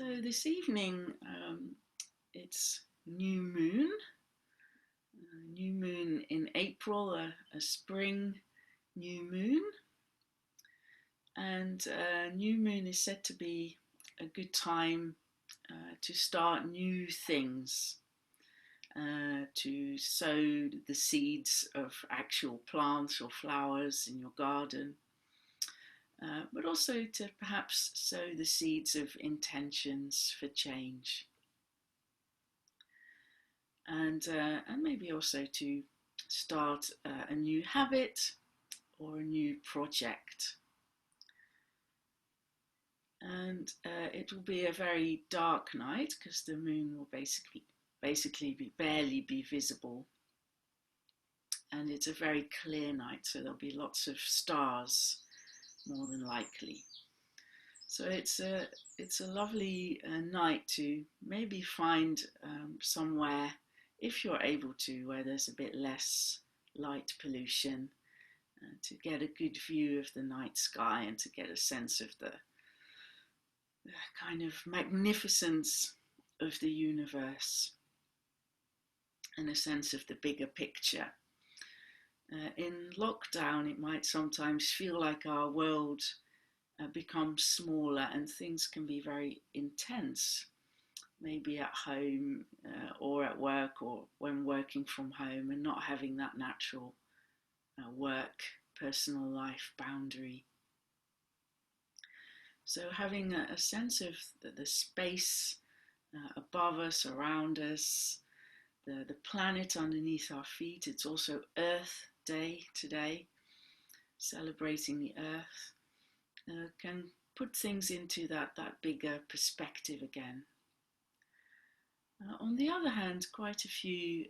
So this evening, it's new moon in April, a spring new moon, and new moon is said to be a good time to start new things, to sow the seeds of actual plants or flowers in your garden, but also to perhaps sow the seeds of intentions for change. And maybe also to start a new habit or a new project. And it will be a very dark night because the moon will basically barely be visible, and it's a very clear night, so there'll be lots of stars more than likely. So it's a lovely night to maybe find somewhere, if you're able to, where there's a bit less light pollution, to get a good view of the night sky and to get a sense of the kind of magnificence of the universe and a sense of the bigger picture. In lockdown, it might sometimes feel like our world becomes smaller and things can be very intense, maybe at home or at work or when working from home, and not having that natural work, personal life boundary. So having a sense of the space above us, around us, the planet underneath our feet. It's also Earth Day today, celebrating the Earth, can put things into that bigger perspective again. On the other hand, quite a few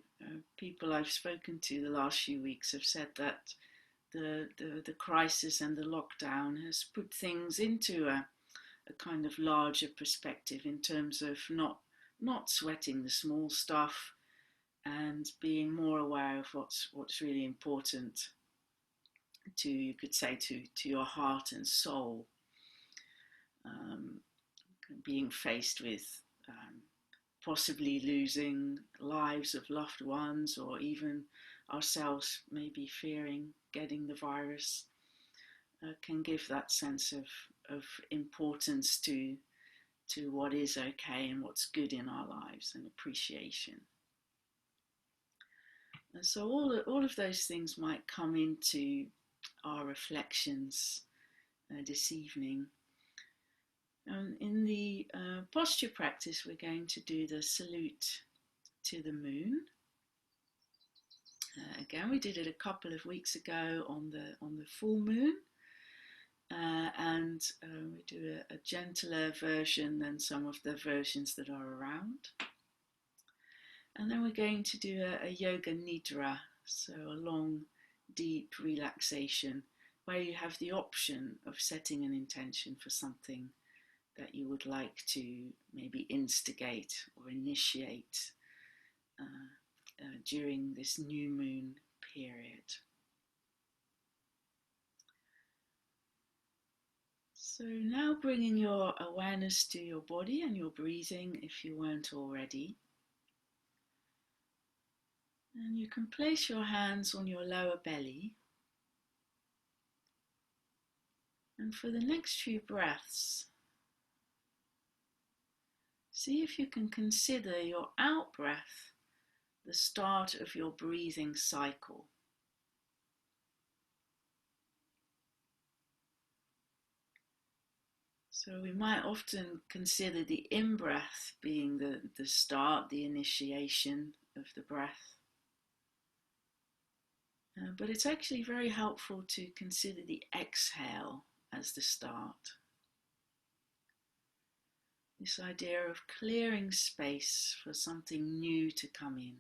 people I've spoken to the last few weeks have said that the crisis and the lockdown has put things into a kind of larger perspective in terms of not sweating the small stuff and being more aware of what's really important to, you could say, to your heart and soul. Being faced with possibly losing lives of loved ones, or even ourselves maybe fearing getting the virus, can give that sense of importance to what is okay and what's good in our lives, and appreciation. And so all of those things might come into our reflections this evening. In the posture practice, we're going to do the salute to the moon. Again, we did it a couple of weeks ago on the full moon, and we do a gentler version than some of the versions that are around. And then we're going to do a yoga nidra, so a long, deep relaxation, where you have the option of setting an intention for something that you would like to maybe instigate or initiate during this new moon period. So now bringing your awareness to your body and your breathing, if you weren't already. And you can place your hands on your lower belly. And for the next few breaths, see if you can consider your out-breath the start of your breathing cycle. So we might often consider the in-breath being the start, the initiation of the breath. But it's actually very helpful to consider the exhale as the start. This idea of clearing space for something new to come in.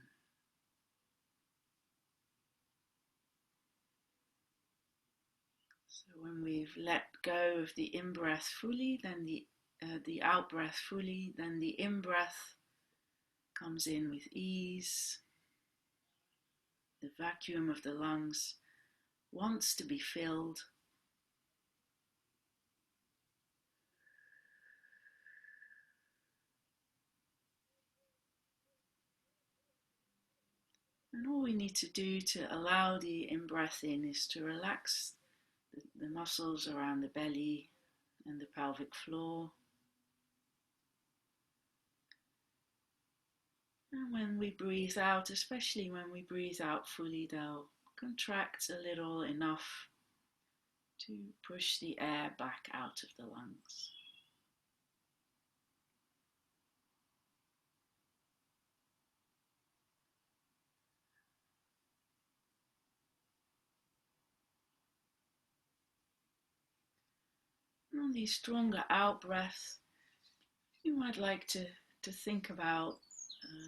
So when we've let go of the in-breath fully, then the out-breath fully, then the in-breath comes in with ease. The vacuum of the lungs wants to be filled. And all we need to do to allow the in-breath in is to relax the muscles around the belly and the pelvic floor. And when we breathe out, especially when we breathe out fully, they'll contract a little, enough to push the air back out of the lungs. And on the stronger out breath, you might like to think about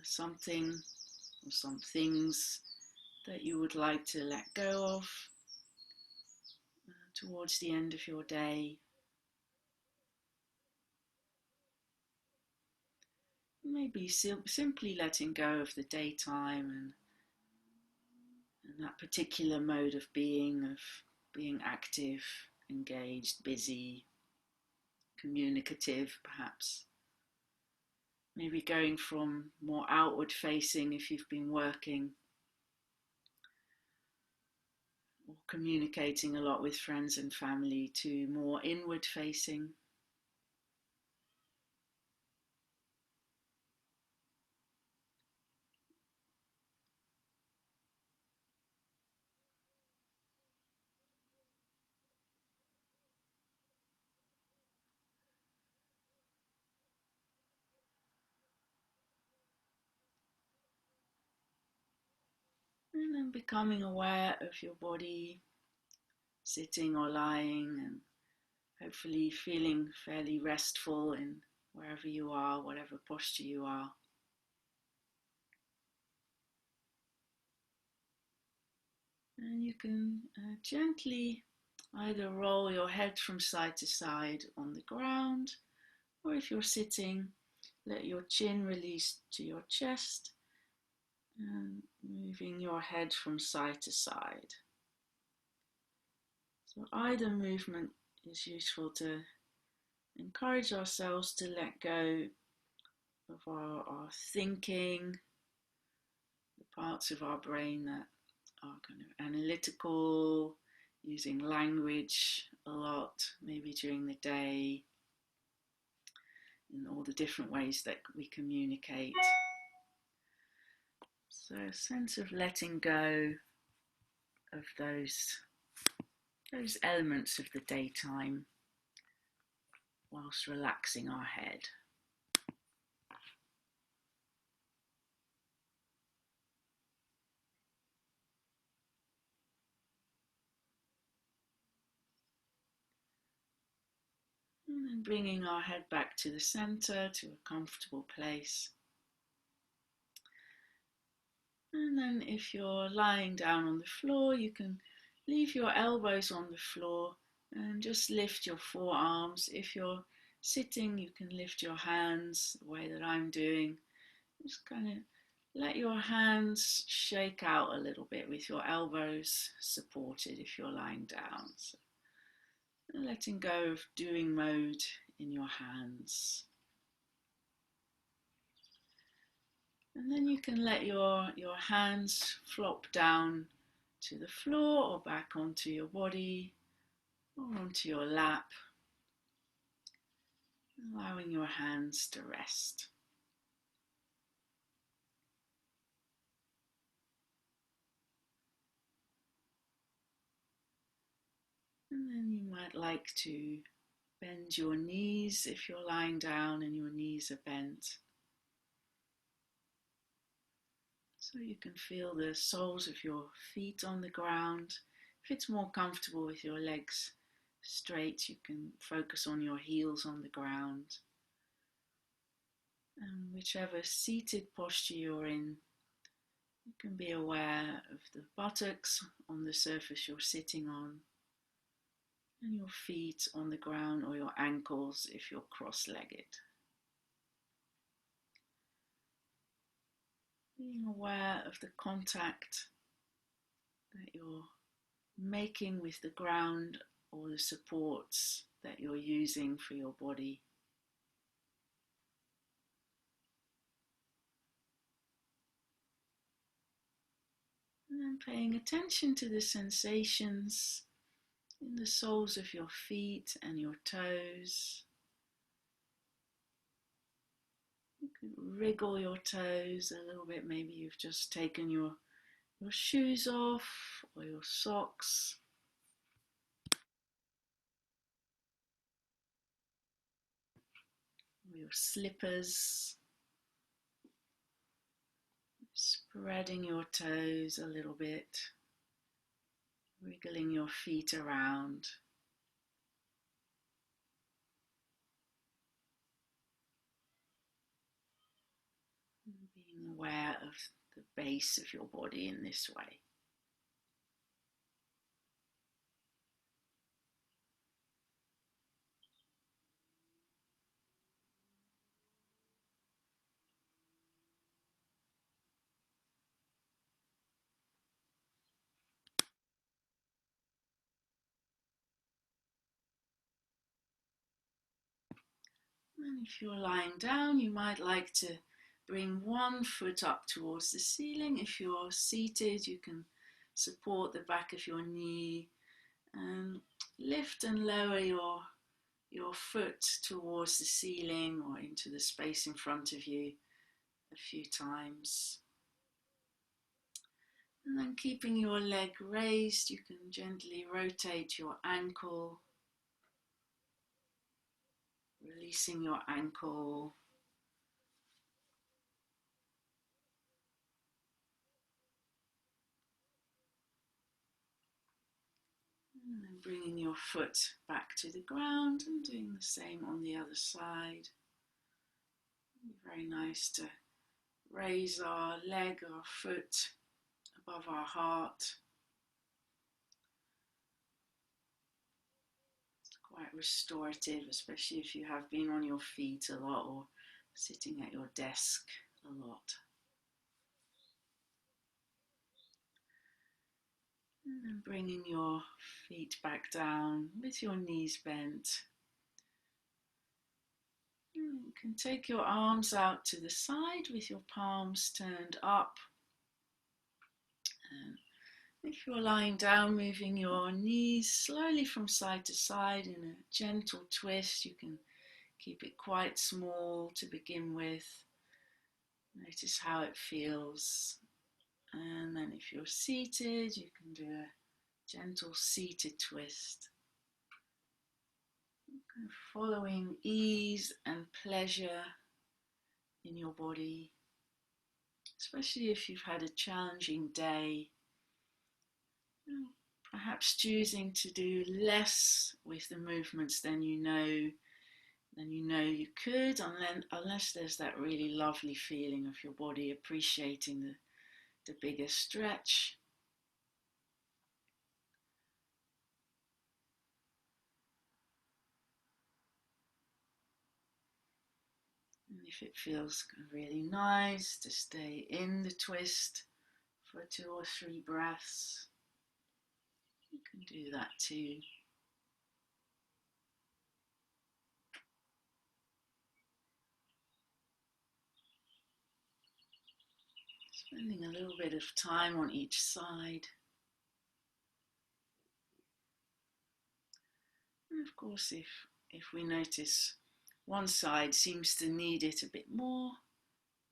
something or some things that you would like to let go of towards the end of your day. Maybe simply letting go of the daytime and that particular mode of being active, engaged, busy, communicative perhaps. Maybe going from more outward facing if you've been working or communicating a lot with friends and family to more inward facing. And then becoming aware of your body, sitting or lying, and hopefully feeling fairly restful in wherever you are, whatever posture you are. And you can gently either roll your head from side to side on the ground, or if you're sitting, let your chin release to your chest and moving your head from side to side. So either movement is useful to encourage ourselves to let go of our thinking, the parts of our brain that are kind of analytical, using language a lot, maybe during the day, in all the different ways that we communicate. So a sense of letting go of those elements of the daytime whilst relaxing our head. And then bringing our head back to the center, to a comfortable place. And then if you're lying down on the floor, you can leave your elbows on the floor and just lift your forearms. If you're sitting, you can lift your hands the way that I'm doing. Just kind of let your hands shake out a little bit with your elbows supported if you're lying down. So letting go of doing mode in your hands. And then you can let your hands flop down to the floor or back onto your body or onto your lap, allowing your hands to rest. And then you might like to bend your knees if you're lying down and your knees are bent. So you can feel the soles of your feet on the ground. If it's more comfortable with your legs straight, you can focus on your heels on the ground. And whichever seated posture you're in, you can be aware of the buttocks on the surface you're sitting on and your feet on the ground or your ankles if you're cross-legged. Being aware of the contact that you're making with the ground or the supports that you're using for your body. then paying attention to the sensations in the soles of your feet and your toes. You could wriggle your toes a little bit. Maybe you've just taken your shoes off or your socks. Or your slippers. Spreading your toes a little bit. Wriggling your feet around. Being aware of the base of your body in this way. And if you're lying down, you might like to bring one foot up towards the ceiling. If you're seated, you can support the back of your knee and lift and lower your foot towards the ceiling or into the space in front of you a few times. And then keeping your leg raised, you can gently rotate your ankle, releasing your ankle. And then bringing your foot back to the ground and doing the same on the other side. Very nice to raise our leg or foot above our heart. It's quite restorative, especially if you have been on your feet a lot or sitting at your desk a lot. And then bringing your feet back down with your knees bent. You can take your arms out to the side with your palms turned up. And if you're lying down, moving your knees slowly from side to side in a gentle twist. You can keep it quite small to begin with. Notice how it feels. And then if you're seated, you can do a gentle seated twist. Following ease and pleasure in your body, especially if you've had a challenging day. Perhaps choosing to do less with the movements than you know you could, unless there's that really lovely feeling of your body appreciating the bigger stretch. And if it feels really nice to stay in the twist for 2 or 3 breaths, you can do that too. Spending a little bit of time on each side. And of course, if we notice one side seems to need it a bit more,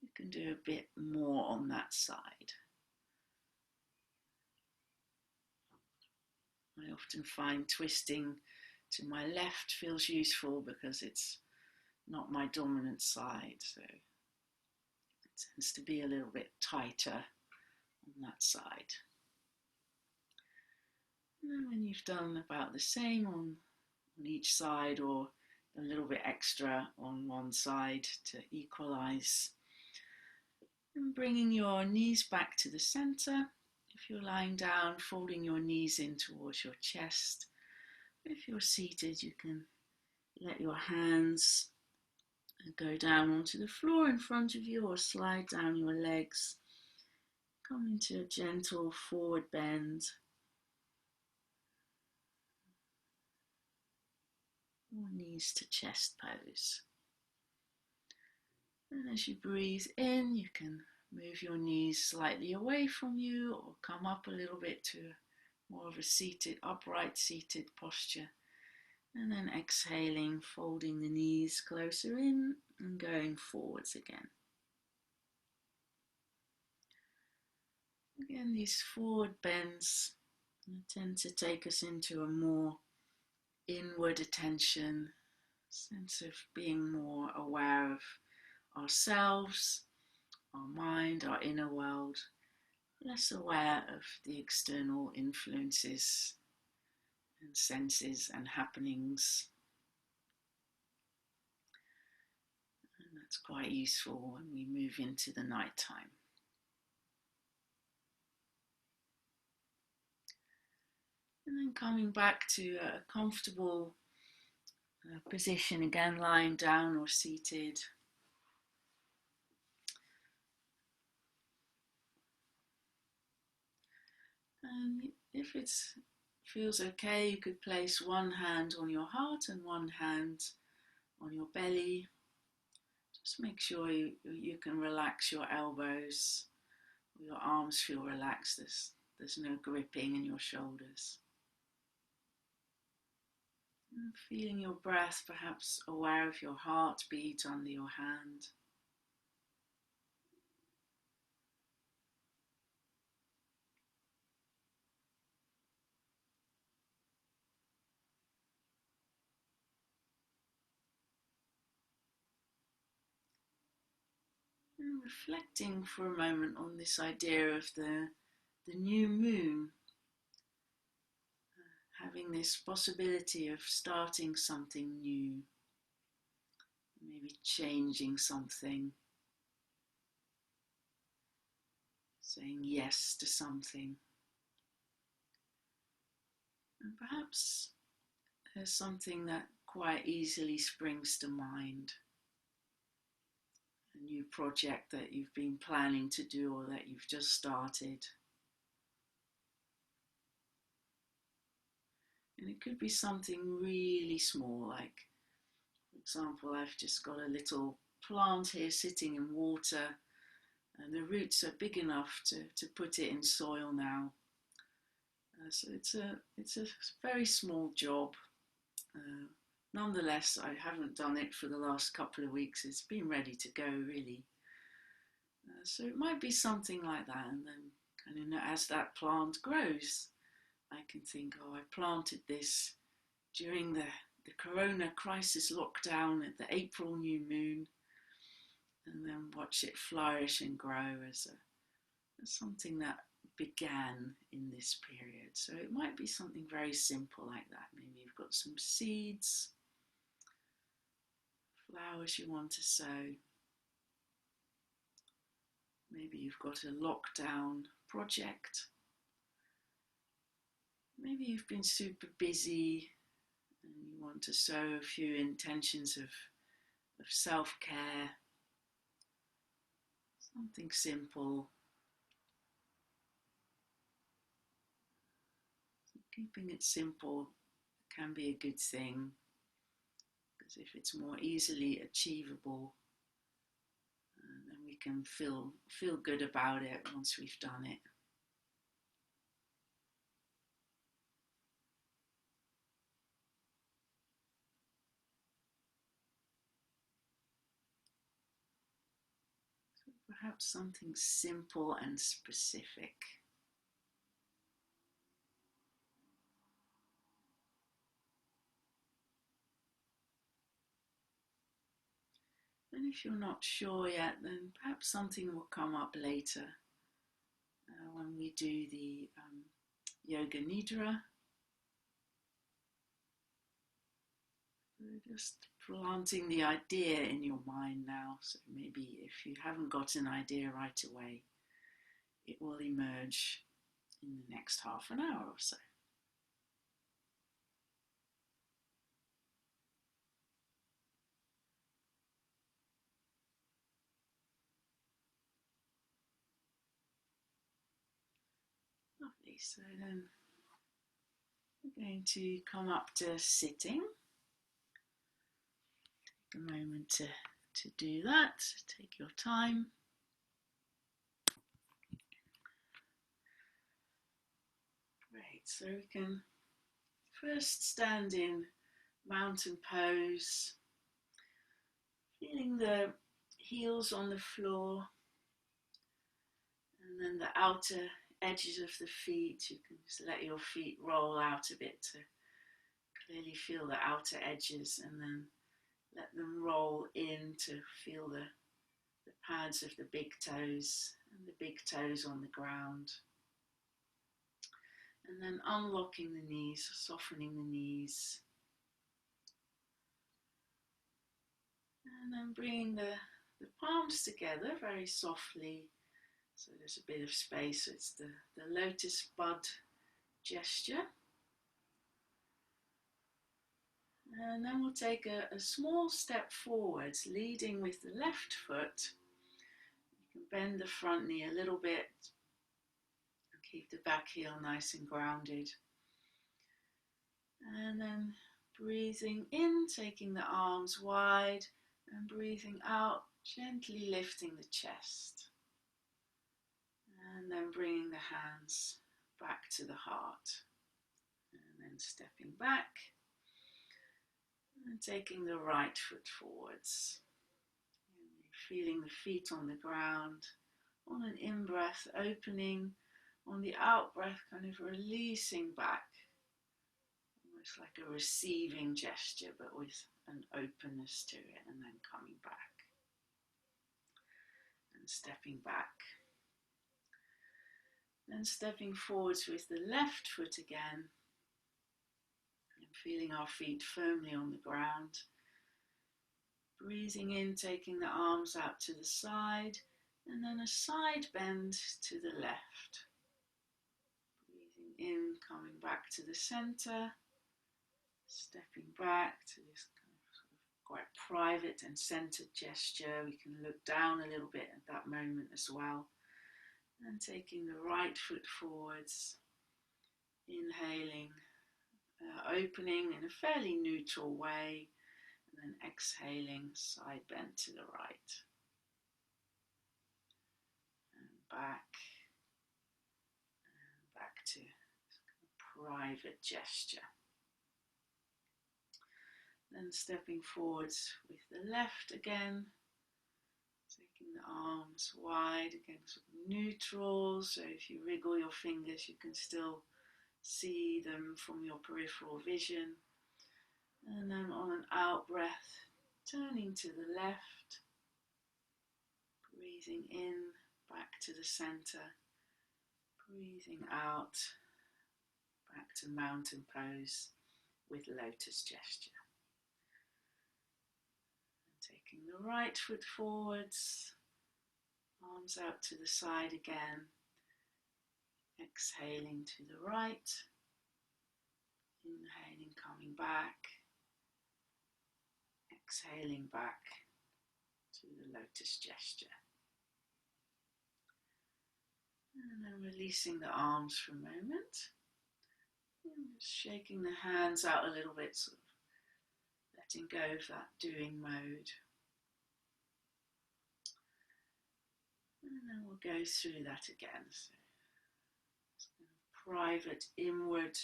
you can do a bit more on that side. I often find twisting to my left feels useful because it's not my dominant side, so it tends to be a little bit tighter on that side. And then when you've done about the same on each side, or a little bit extra on one side to equalize, and bringing your knees back to the center. If you're lying down, folding your knees in towards your chest. If you're seated, you can let your hands go down onto the floor in front of you or slide down your legs. Come into a gentle forward bend. Or knees to chest pose. And as you breathe in, you can Move your knees slightly away from you or come up a little bit to more of a seated, upright seated posture. And then exhaling, folding the knees closer in and going forwards again. Again, these forward bends tend to take us into a more inward attention, sense of being more aware of ourselves, our mind, our inner world, less aware of the external influences and senses and happenings. And that's quite useful when we move into the night time. And then coming back to a comfortable position, again lying down or seated. And if it feels okay, you could place one hand on your heart and one hand on your belly. Just make sure you can relax your elbows, your arms feel relaxed, there's no gripping in your shoulders. And feeling your breath, perhaps aware of your heartbeat under your hand. And reflecting for a moment on this idea of the new moon, having this possibility of starting something new, maybe changing something, saying yes to something. And perhaps there's something that quite easily springs to mind, a new project that you've been planning to do or that you've just started. And it could be something really small, like, for example, I've just got a little plant here sitting in water, and the roots are big enough to put it in soil now. So it's a very small job. Nonetheless, I haven't done it for the last couple of weeks. It's been ready to go, really. So it might be something like that, and then as that plant grows, I can think, oh, I planted this during the Corona crisis lockdown at the April new moon, and then watch it flourish and grow as something that began in this period. So it might be something very simple like that. Maybe you've got some seeds, flowers you want to sow. Maybe you've got a lockdown project. Maybe you've been super busy and you want to sow a few intentions of self-care. Something simple. Keeping it simple can be a good thing, because if it's more easily achievable, then we can feel good about it once we've done it. So perhaps something simple and specific. And if you're not sure yet, then perhaps something will come up later when we do the yoga nidra. We're just planting the idea in your mind now. So maybe if you haven't got an idea right away, it will emerge in the next half an hour or so. Lovely. So then we're going to come up to sitting. Take a moment to do that. Take your time. Great, so we can first stand in mountain pose, feeling the heels on the floor and then the outer edges of the feet. You can just let your feet roll out a bit to clearly feel the outer edges, and then let them roll in to feel the pads of the big toes and the big toes on the ground. And then unlocking the knees, softening the knees. And then bringing the palms together very softly. So there's a bit of space. So it's the lotus bud gesture. And then we'll take a small step forwards, leading with the left foot. You can bend the front knee a little bit and keep the back heel nice and grounded. And then breathing in, taking the arms wide, and breathing out, gently lifting the chest. And then bringing the hands back to the heart. And then stepping back and taking the right foot forwards. Feeling the feet on the ground. On an in-breath, opening. On the out-breath, kind of releasing back. Almost like a receiving gesture, but with an openness to it, and then coming back. And stepping back. Then stepping forwards with the left foot again. And feeling our feet firmly on the ground. Breathing in, taking the arms out to the side, and then a side bend to the left. Breathing in, coming back to the center, stepping back to this kind of, quite private and centered gesture. We can look down a little bit at that moment as well. And taking the right foot forwards, inhaling, opening in a fairly neutral way. And then exhaling, side bend to the right. And back to a private gesture. Then stepping forwards with the left again. Taking the arms wide, again sort of neutral. So if you wriggle your fingers, you can still see them from your peripheral vision. And then on an out breath, turning to the left, breathing in, back to the center, breathing out, back to mountain pose with lotus gesture. And taking the right foot forwards, arms out to the side again, exhaling to the right, inhaling, coming back, exhaling back to the lotus gesture. And then releasing the arms for a moment. And just shaking the hands out a little bit, sort of letting go of that doing mode. And then we'll go through that again. So it's a private inward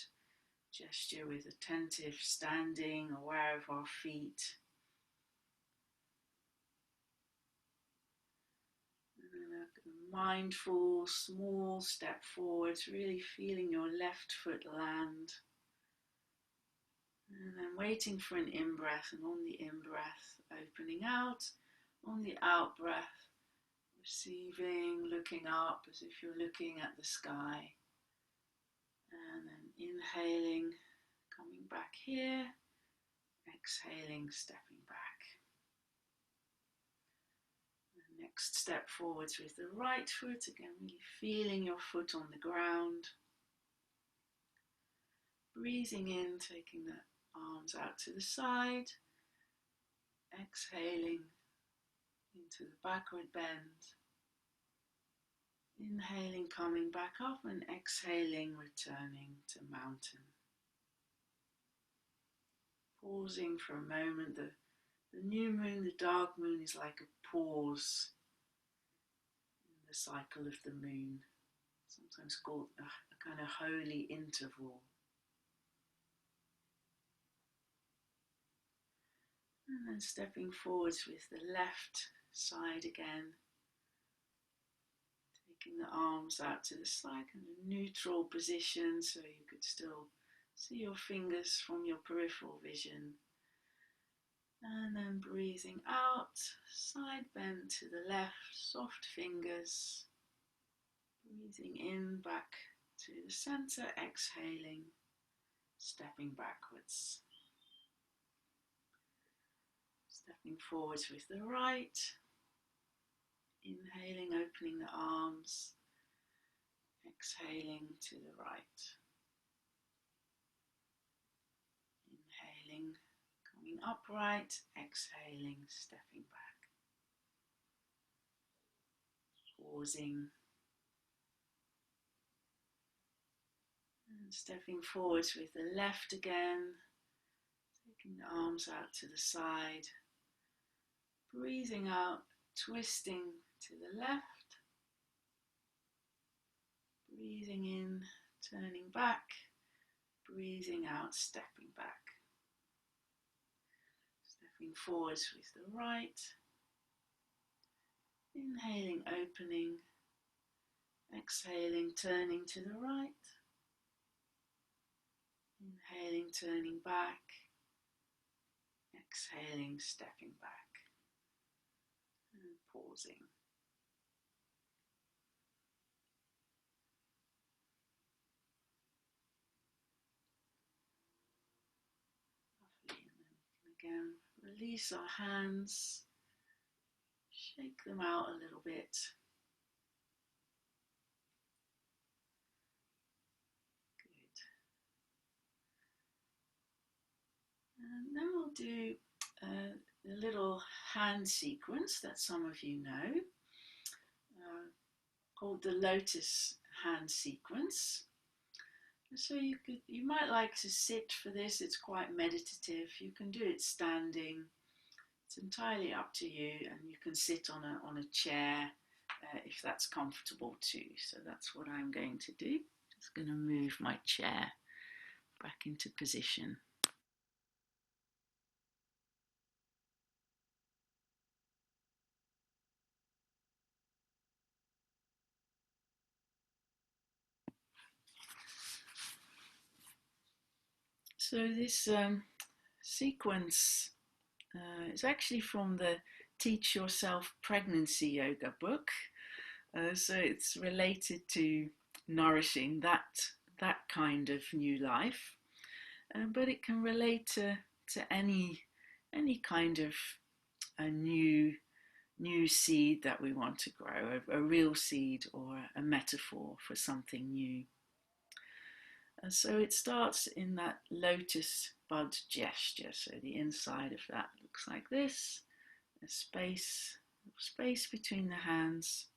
gesture with attentive standing, aware of our feet. A mindful, small step forward, really feeling your left foot land. And then waiting for an in-breath, and on the in-breath, opening out. On the out-breath, receiving, looking up as if you're looking at the sky. And then inhaling, coming back here. Exhaling, stepping back. Next step forwards with the right foot, again really feeling your foot on the ground. Breathing in, taking the arms out to the side. Exhaling into the backward bend. Inhaling, coming back up, and exhaling, returning to mountain. Pausing for a moment. The new moon, the dark moon, is like a pause in the cycle of the moon. sometimes called a kind of holy interval. And then stepping forwards with the left side again, taking the arms out to the side in a neutral position so you could still see your fingers from your peripheral vision. And then breathing out, side bend to the left, soft fingers. Breathing in, back to the center, exhaling, stepping backwards. Stepping forwards with the right, inhaling, opening the arms, exhaling to the right. Inhaling, coming upright, exhaling, stepping back. Pausing. And stepping forwards with the left again, taking the arms out to the side. Breathing out, twisting to the left. Breathing in, turning back. Breathing out, stepping back. Stepping forwards with the right. Inhaling, opening. Exhaling, turning to the right. Inhaling, turning back. Exhaling, stepping back. And pausing. Lovely. And then we can again release our hands. Shake them out a little bit. Good. And then we'll do a little hand sequence that some of you know, called the lotus hand sequence. So you might like to sit for this. It's quite meditative. You can do it standing. It's entirely up to you, and you can sit on a chair if that's comfortable too. So that's what I'm going to do. Just going to move my chair back into position. So this sequence is actually from the Teach Yourself Pregnancy Yoga book. So it's related to nourishing that kind of new life, but it can relate to any kind of a new seed that we want to grow, a real seed or a metaphor for something new. And so it starts in that lotus bud gesture. So the inside of that looks like this, a space between the hands.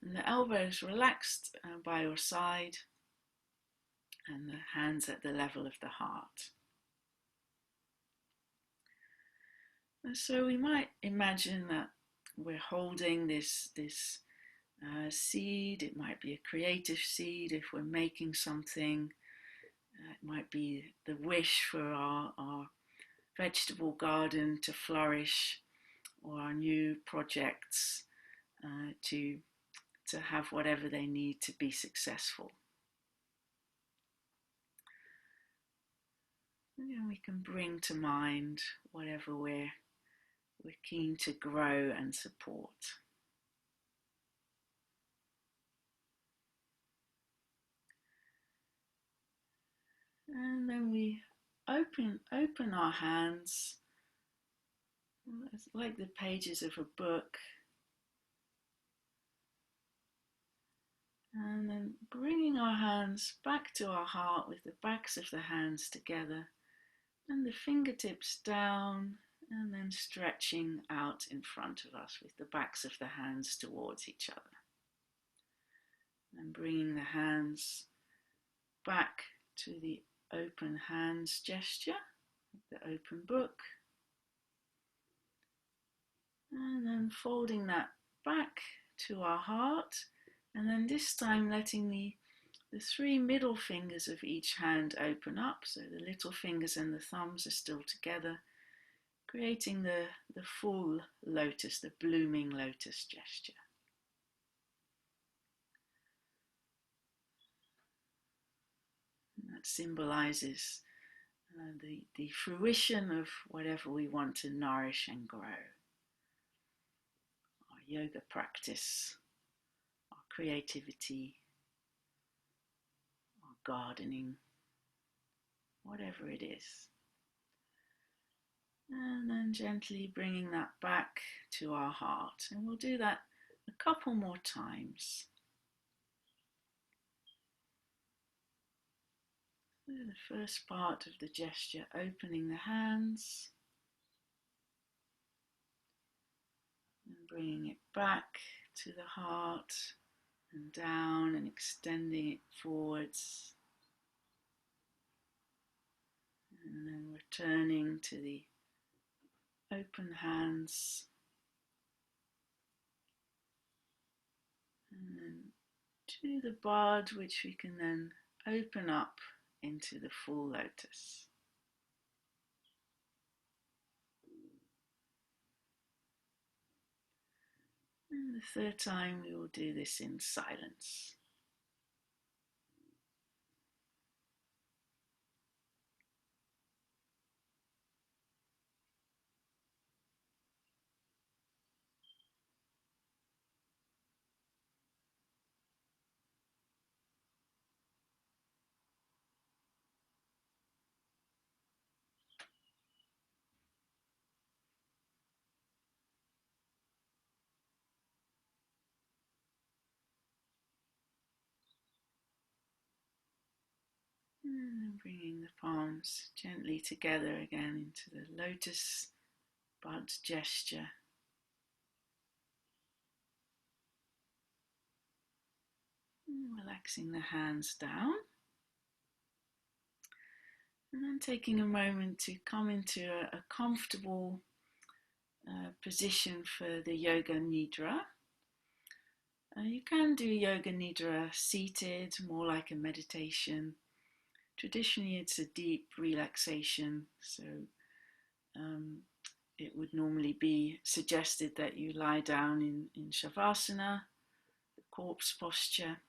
And the elbows relaxed by your side, and the hands at the level of the heart. And so we might imagine that we're holding this seed. It might be a creative seed if we're making something. It might be the wish for our vegetable garden to flourish, or our new projects to have whatever they need to be successful. And then we can bring to mind whatever we're keen to grow and support. And then we open our hands, it's like the pages of a book. And then bringing our hands back to our heart with the backs of the hands together and the fingertips down, and then stretching out in front of us with the backs of the hands towards each other. And bringing the hands back to the open hands gesture, the open book. And then folding that back to our heart And then this time letting the three middle fingers of each hand open up, so the little fingers and the thumbs are still together, creating the full lotus, the blooming lotus gesture. And that symbolizes the fruition of whatever we want to nourish and grow. Our yoga practice, our creativity, our gardening, whatever it is. And then gently bringing that back to our heart. And we'll do that a couple more times. So the first part of the gesture, opening the hands and bringing it back to the heart and down and extending it forwards. And then returning to the open hands. And then to the bud, which we can then open up into the full lotus. And the third time we will do this in silence. And bringing the palms gently together again into the lotus bud gesture. And relaxing the hands down. And then taking a moment to come into a comfortable position for the yoga nidra. You can do yoga nidra seated, more like a meditation. Traditionally, it's a deep relaxation, so it would normally be suggested that you lie down in shavasana, the corpse posture.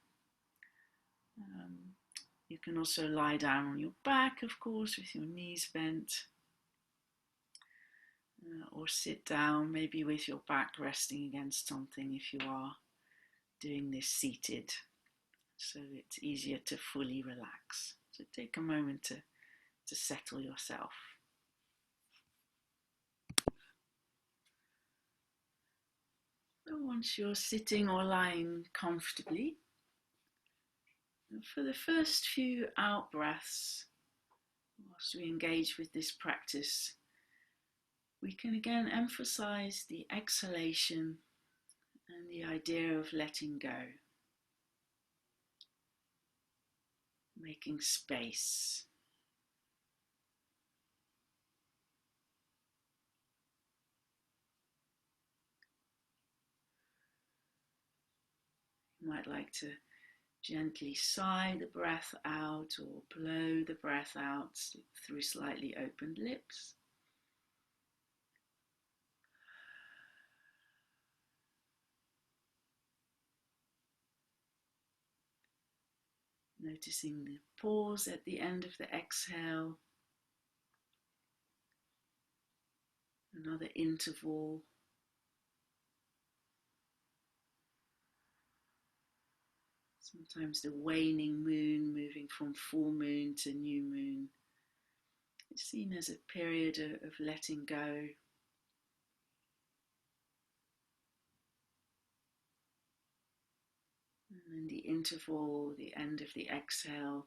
You can also lie down on your back, of course, with your knees bent, or sit down, maybe with your back resting against something if you are doing this seated, so it's easier to fully relax. So take a moment to settle yourself. So once you're sitting or lying comfortably, for the first few out breaths, whilst we engage with this practice, we can again emphasize the exhalation and the idea of letting go, making space. You might like to gently sigh the breath out or blow the breath out through slightly opened lips. Noticing the pause at the end of the exhale, another interval. Sometimes the waning moon moving from full moon to new moon is seen as a period of letting go. And then the interval, the end of the exhale,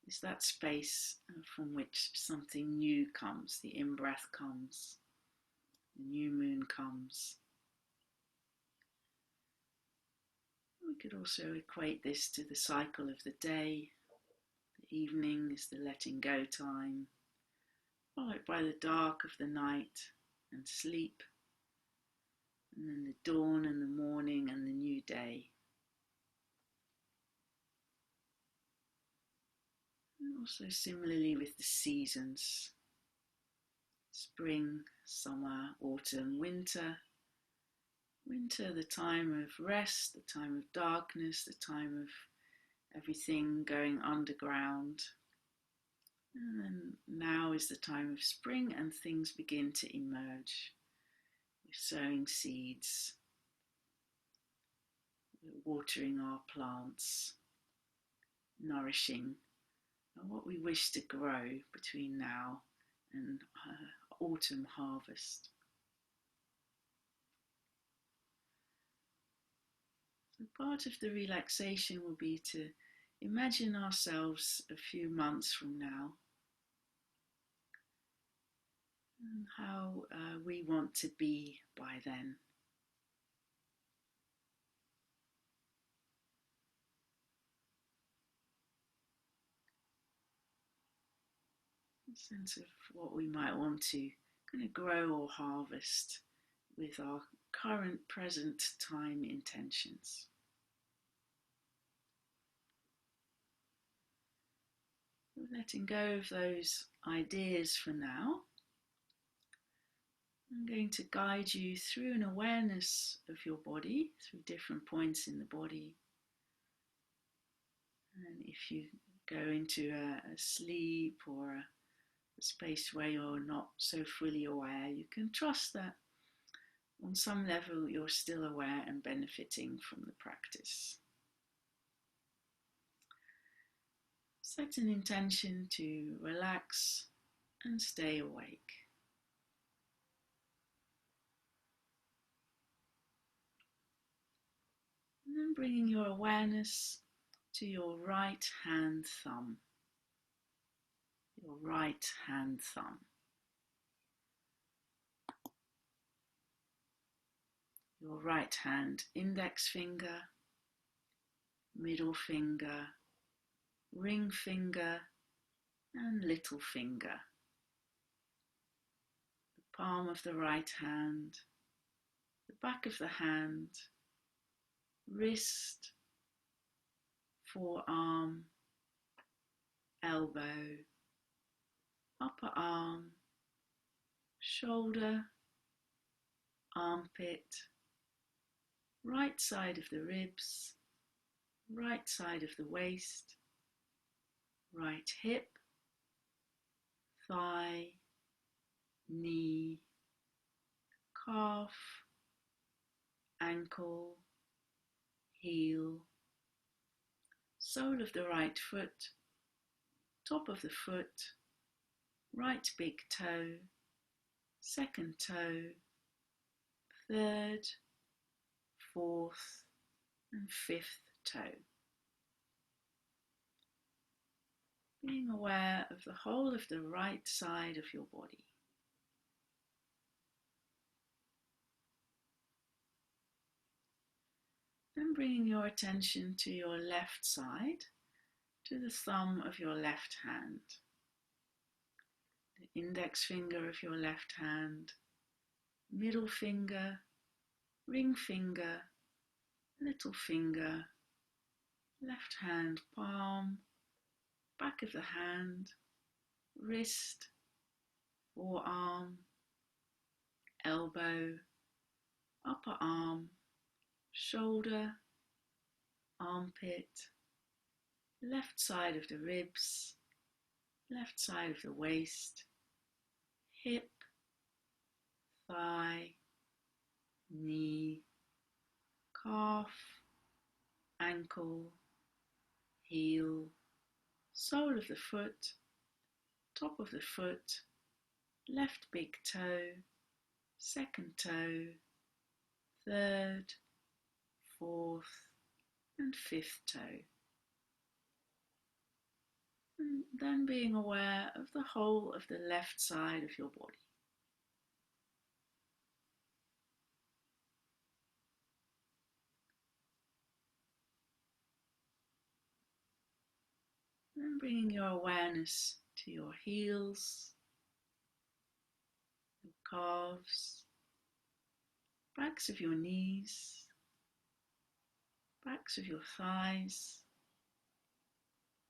is that space from which something new comes. The in-breath comes, the new moon comes. We could also equate this to the cycle of the day. The evening is the letting go time, followed by the dark of the night and sleep, and then the dawn and the morning and the new day. Also similarly with the seasons, spring, summer, autumn, winter. Winter, the time of rest, the time of darkness, the time of everything going underground. And then now is the time of spring and things begin to emerge. We're sowing seeds, we're watering our plants, nourishing what we wish to grow between now and autumn harvest. So part of the relaxation will be to imagine ourselves a few months from now and how we want to be by then. A sense of what we might want to kind of grow or harvest with our current present time intentions. Letting go of those ideas for now. I'm going to guide you through an awareness of your body, through different points in the body. And if you go into a sleep or a space where you're not so fully aware, you can trust that on some level you're still aware and benefiting from the practice. Set an intention to relax and stay awake. And then bringing your awareness to your right hand thumb. Your right hand thumb. Your right hand index finger, middle finger, ring finger and little finger. The palm of the right hand, the back of the hand, wrist, forearm, elbow, upper arm, shoulder, armpit, right side of the ribs, right side of the waist, right hip, thigh, knee, calf, ankle, heel, sole of the right foot, top of the foot, right big toe, second toe, third, fourth and fifth toe. Being aware of the whole of the right side of your body. Then bringing your attention to your left side, to the thumb of your left hand, the index finger of your left hand, middle finger, ring finger, little finger, left hand palm, back of the hand, wrist, forearm, elbow, upper arm, shoulder, armpit, left side of the ribs, left side of the waist, hip, thigh, knee, calf, ankle, heel, sole of the foot, top of the foot, left big toe, second toe, third, fourth and fifth toe. And then being aware of the whole of the left side of your body. Then bringing your awareness to your heels, your calves, backs of your knees, backs of your thighs,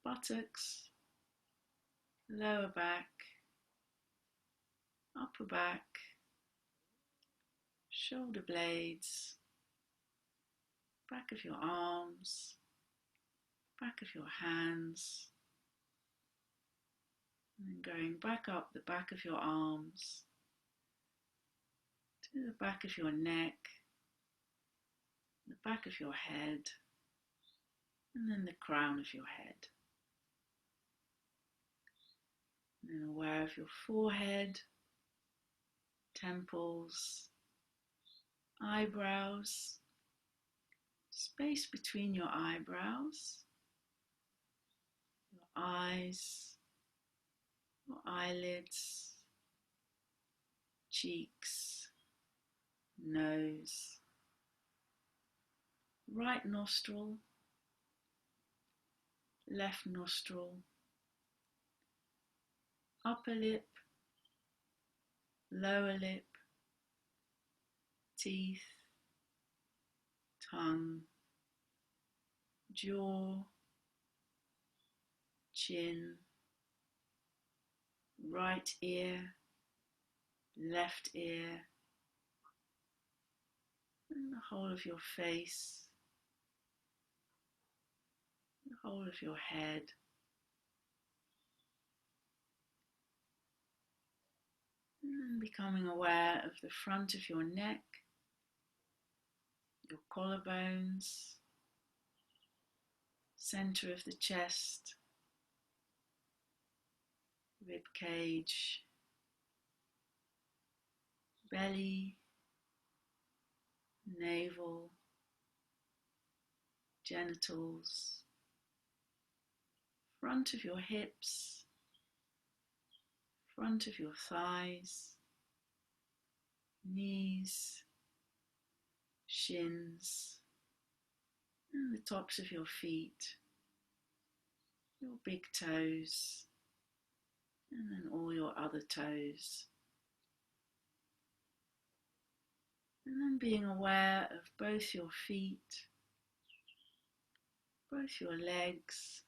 buttocks, lower back, upper back, shoulder blades, back of your arms, back of your hands, and then going back up the back of your arms to the back of your neck, the back of your head, and then the crown of your head. And then aware of your forehead, temples, eyebrows, space between your eyebrows, your eyes, your eyelids, cheeks, nose, right nostril, left nostril, upper lip, lower lip, teeth, tongue, jaw, chin, right ear, left ear, and the whole of your face, the whole of your head. And then becoming aware of the front of your neck, your collarbones, center of the chest, rib cage, belly, navel, genitals, front of your hips, front of your thighs, knees, shins, and the tops of your feet, your big toes, and then all your other toes. And then being aware of both your feet, both your legs,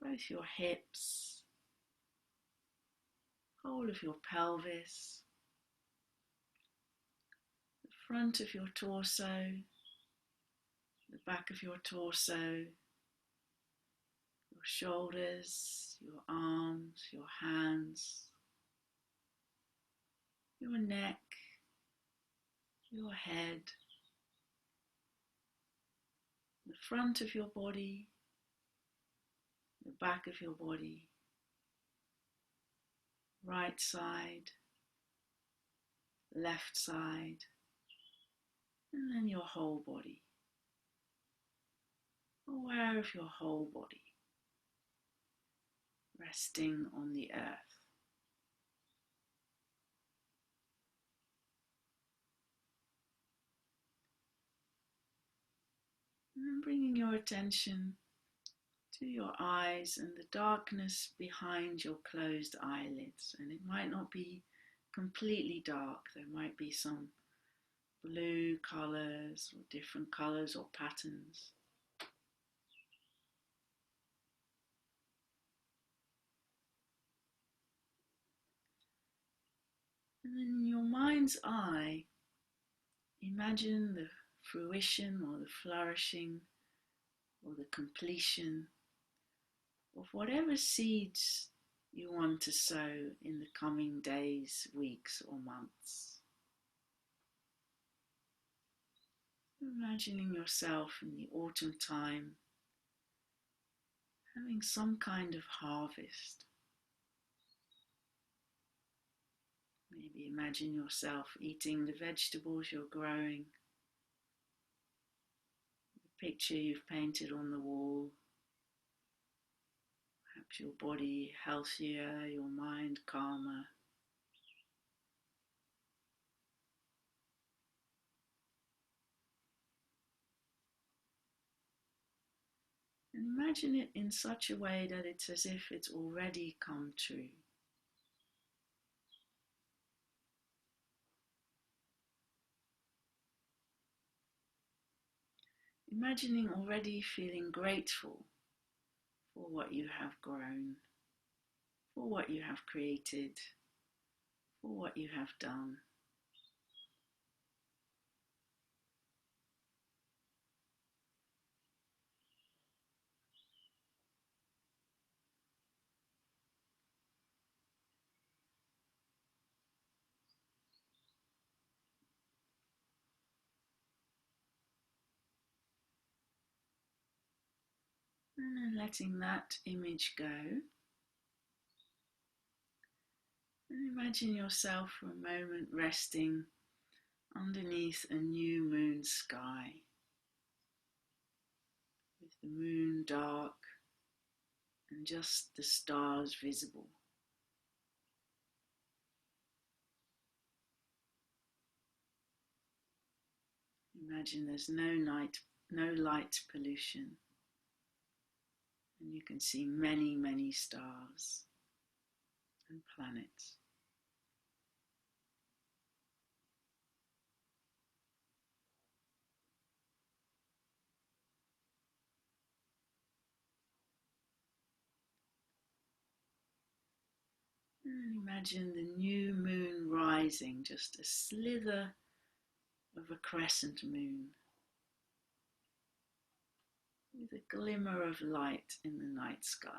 both your hips, whole of your pelvis, the front of your torso, the back of your torso, your shoulders, your arms, your hands, your neck, your head, the front of your body, the back of your body, right side, left side, and then your whole body. Aware of your whole body, resting on the earth. And then bringing your attention to your eyes and the darkness behind your closed eyelids. And it might not be completely dark, there might be some blue colours or different colours or patterns. And then in your mind's eye, imagine the fruition or the flourishing or the completion of whatever seeds you want to sow in the coming days, weeks or months. Imagining yourself in the autumn time having some kind of harvest. Maybe imagine yourself eating the vegetables you're growing, the picture you've painted on the wall, perhaps your body healthier, your mind calmer. And imagine it in such a way that it's as if it's already come true. Imagining already feeling grateful for what you have grown, for what you have created, for what you have done. And then letting that image go. And imagine yourself for a moment resting underneath a new moon sky, with the moon dark and just the stars visible. Imagine there's no light pollution, and you can see many, many stars and planets. And imagine the new moon rising, just a slither of a crescent moon, with a glimmer of light in the night sky.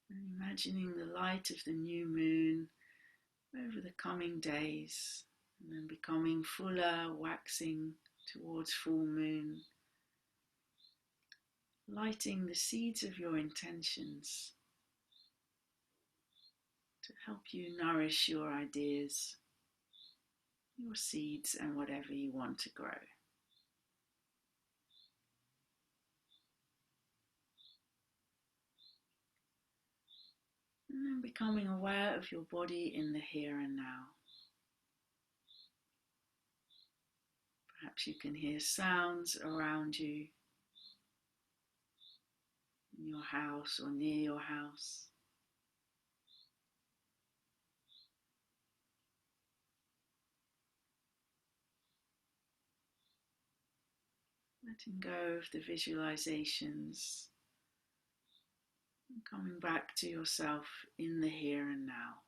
And imagining the light of the new moon over the coming days, and then becoming fuller, waxing towards full moon, lighting the seeds of your intentions to help you nourish your ideas, your seeds, and whatever you want to grow. And then becoming aware of your body in the here and now. Perhaps you can hear sounds around you, in your house or near your house. Letting go of the visualizations and coming back to yourself in the here and now.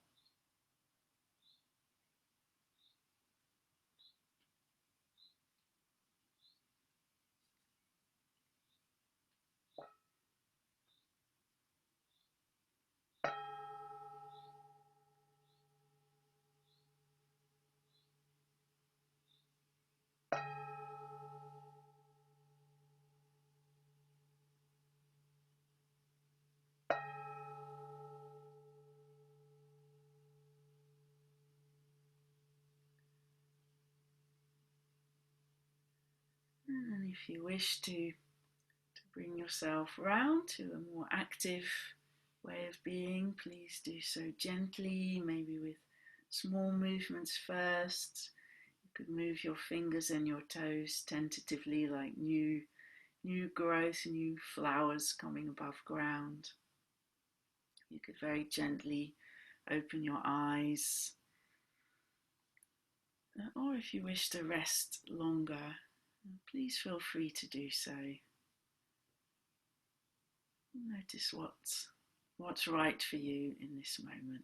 And if you wish to bring yourself round to a more active way of being, please do so gently, maybe with small movements first. You could move your fingers and your toes tentatively, like new growth, new flowers coming above ground. You could very gently open your eyes, or if you wish to rest longer, please feel free to do so. Notice what's right for you in this moment.